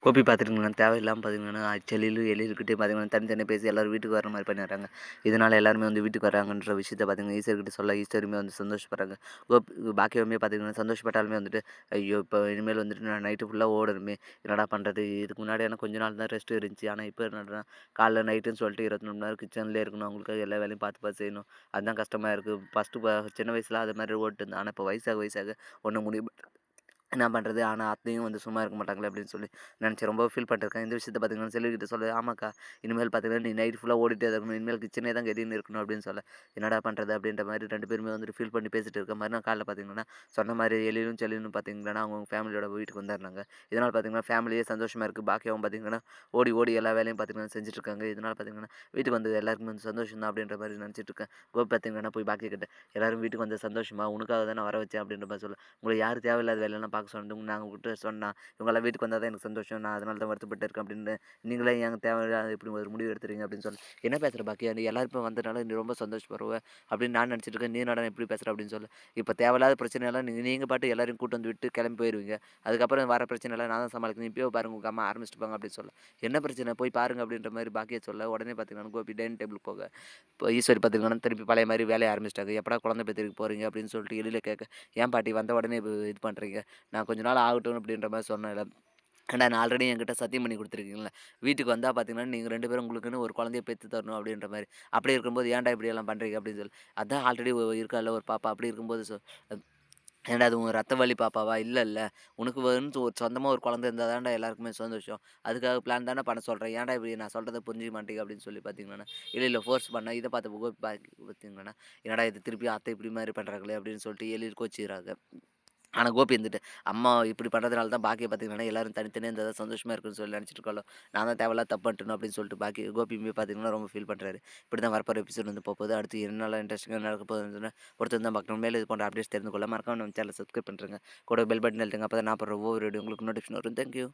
கோபி பார்த்துட்டிங்கன்னா, தேவையில்லாம பார்த்தீங்கன்னா, செல்லிலும் எழில்கிட்டயும் பார்த்தீங்கன்னா, தனித்தனியா பேசி எல்லாரும் வீட்டுக்கு வர மாரி பண்ணிடுறாங்க. இதனால எல்லாருமே வந்து வீட்டுக்கு வராங்கன்ற விஷயத்த பார்த்தீங்கன்னா, ஈஸ்வர்கிட்ட சொல்ல ஈஸ்வரியுமே வந்து சந்தோஷப்படுறாங்க. பாக்கியவுமே பார்த்தீங்கன்னா, சந்தோஷப்பட்டாலுமே வந்துட்டு, ஐயோ! இப்போ இனிமேல் வந்துட்டு நான் நைட்டு ஃபுல்லா ஓடணுமே! என்னடா பண்றது? இதுக்கு முன்னாடி ஆனா கொஞ்ச நாள் தான் ரெஸ்ட் இருந்துச்சு. ஆனா இப்போ என்னடான்னா, காலைல நைட்டுன்னு சொல்லிட்டு 24 மணி நேரம் கிச்சன்லேயே இருக்கணும். அவங்களுக்காக எல்லா வேலையும் பார்த்து பார்த்து செய்யணும். அதுதான் கஷ்டமா இருக்கு. ஃபர்ஸ்ட்டு சின்ன வயசுல அது மாரி ஓட்டிருந்தேன். ஆனா இப்போ வயசாக வயசாக ஒண்ணும் முடிய என்ன பண்ணுறது? ஆனா அத்தையும் வந்து சும்மா இருக்க மாட்டாங்களே அப்படின்னு சொல்லி நினச்சு ரொம்ப ஃபீல் பண்ணிட்டுருக்கேன். இந்த விஷயத்த பார்த்தீங்கன்னா செல்விகிட்ட சொல்ல, ஆமாக்கா இனிமேல் பார்த்தீங்கன்னா நீ நைட் ஃபுல்லா ஓடிட்டே தான் இருக்கணும். இனிமேல் கிச்சனே தான் கதின்னு இருக்கணும் அப்படின்னு சொல்ல, என்னடா பண்ணுறது? அப்படின்ற மாரி 2 பேருமே வந்துட்டு ஃபீல் பண்ணி பேசிட்டு இருக்க மறுநாள் காலைல பார்த்தீங்கன்னா, சொன்ன மாரி எழிலும் செல்வினும் பார்த்தீங்கன்னா அவங்க ஃபேமிலியோட வீட்டுக்கு வந்துடுறாங்க. இதனால் பார்த்தீங்கன்னா ஃபேமிலியே சந்தோஷமா இருக்கு. பாக்கியாவும் பார்த்தீங்கன்னா ஓடி ஓடி எல்லா வேலையும் பார்த்தீங்கன்னா செஞ்சுட்டு இருக்காங்க. இதனால் பார்த்தீங்கன்னா வீட்டுக்கு வந்தது எல்லாருக்குமே வந்து சந்தோஷம் தான் அப்படின்ற மாரி நினச்சிட்டு இருக்கேன். கோபி பார்த்தீங்கன்னா போய் பாக்கிய கிட்ட எல்லாரும் வீட்டுக்கு வந்தது சந்தோஷமா? உனக்காக தான் நான் வர வச்சேன் அப்படின்ற மாரி சொல்ல, உங்கள யார் தேவையில்லாத வேலையெல்லாம் பார்க்க சொன்னது? நாங்க உங்ககிட்ட சொன்னா, இவங்கலாம் வீட்டுக்கு வந்தா தான் எனக்கு சந்தோஷம். நான் அதனால தான் வருத்தப்பட்டு இருக்கேன் அப்படின்னு, நீங்களே ஏங்க தேவையில்லாத இப்படி ஒரு முடிவு எடுத்துறீங்க அப்படின்னு சொல்லி, என்ன பேசுற பாக்கியா? நீ எல்லாரும் இப்ப வந்தனால நீ ரொம்ப சந்தோஷப்படுவ அப்படின்னு நான் நினச்சிட்டு இருக்கேன். நீ என்னடா இப்படி பேசுற அப்படின்னு சொல்ல, இப்ப தேவையில்லாத பிரச்சனையெல்லாம் நீங்க பாட்டு எல்லாரையும் கூட்டு வந்து விட்டு கிளம்பி போயிருவீங்க. அதுக்கப்புறம் வர பிரச்சனைலாம் நான் தான் சமாளிக்கணும். இப்பயே பாருங்க உங்க அம்மா ஆரம்பிச்சுட்டுப்பாங்க அப்படின்னு சொல்ல, என்ன பிரச்சனை? போய் பாருங்க அப்படின்ற மாரி பாக்கியா சொல்ல, உடனே பார்த்தீங்கன்னா கோபி டைனிங் டேபிள் போக, இப்போ ஈஸ்வரி பார்த்தீங்கன்னா திருப்பி பழைய மாரி வேலைய ஆரம்பிச்சுட்டாங்க. எப்படா குழந்தை பெத்துக்க போறீங்க அப்படின்னு சொல்லிட்டு எழில கேட்க, ஏன் பாட்டி வந்த உடனே இது பண்றீங்க? நான் கொஞ்ச நாள் ஆகட்டும் அப்படின்ற மாரி சொன்னேன்ல. ஏன்டா நான் ஆல்ரெடி என்கிட்ட சத்தியம் பண்ணி குடுத்துருக்கீங்கள்ல. வீட்டுக்கு வந்தா பார்த்தீங்கன்னா, நீங்க 2 பேரும் உங்களுக்குன்னு ஒரு குழந்தைய பெத்து தரணும் அப்படின்ற மாரி. அப்படி இருக்கும்போது ஏன்டா இப்படியெல்லாம் பண்றீங்க அப்படின்னு சொல்லி. அதான் ஆல்ரெடி இருக்கால்ல ஒரு பாப்பா. அப்படி இருக்கும்போது ஏன்டா அது உன் ரத்த வழி பாப்பாவா? இல்லல்ல. உனக்கு வந்து ஒரு சொந்தமா ஒரு குழந்தை இருந்தா தான்டா எல்லாருக்குமே சந்தோஷம். அதுக்காக பிளான் தானே பண்ண சொல்றேன். ஏன்டா இப்படி நான் சொல்றத புரிஞ்சுக்க மாட்டேங்க அப்படின்னு சொல்லி பார்த்தீங்கன்னா, இல்ல இல்ல ஃபோர்ஸ் பண்ணேன். இத பார்த்து பார்த்தீங்கன்னா, என்னடா இது திருப்பி அத்தை இப்படி மாரி பண்றாங்களே அப்படின்னு சொல்லிட்டு எழில் கோச்சிக்கிறாங்க. ஆனா கோபி இருந்துட்டு, அம்மா இப்படி பண்றதுனால தான் பாக்கிய பார்த்தீங்கன்னா, எல்லாரும் தனித்தனியா இருந்தா தான் சந்தோஷமா இருக்குன்னு சொல்லி நினச்சிட்டு இருக்காளோ! நான் தான் தேவையில்லாத தப்பு பண்ணிட்டேனோ அப்படின்னு சொல்லிட்டு கோபியுமே பார்த்தீங்கன்னா ரொம்ப ஃபீல் பண்றாரு. இப்படி தான் வரப்போற எபிசோட் வந்து போப்போது. அடுத்து என்னலாம் இன்ட்ரெஸ்டிங்கா நடக்க போகுதுன்னு பொறுத்து தான் பார்க்கணும். மேலும் இது போன்ற அப்டேட்ஸ் தெரிந்து கொள்ள மறக்காம நம்ம சேனல சப்ஸ்கிரைப் பண்ணிருங்க. கூட பெல் பட்டன் அழுத்துங்க. அப்பதான் நான் போடுற ஒவ்வொரு வீடியோ உங்களுக்கு நோட்டிஃபிகேஷன் வரும். Thank you.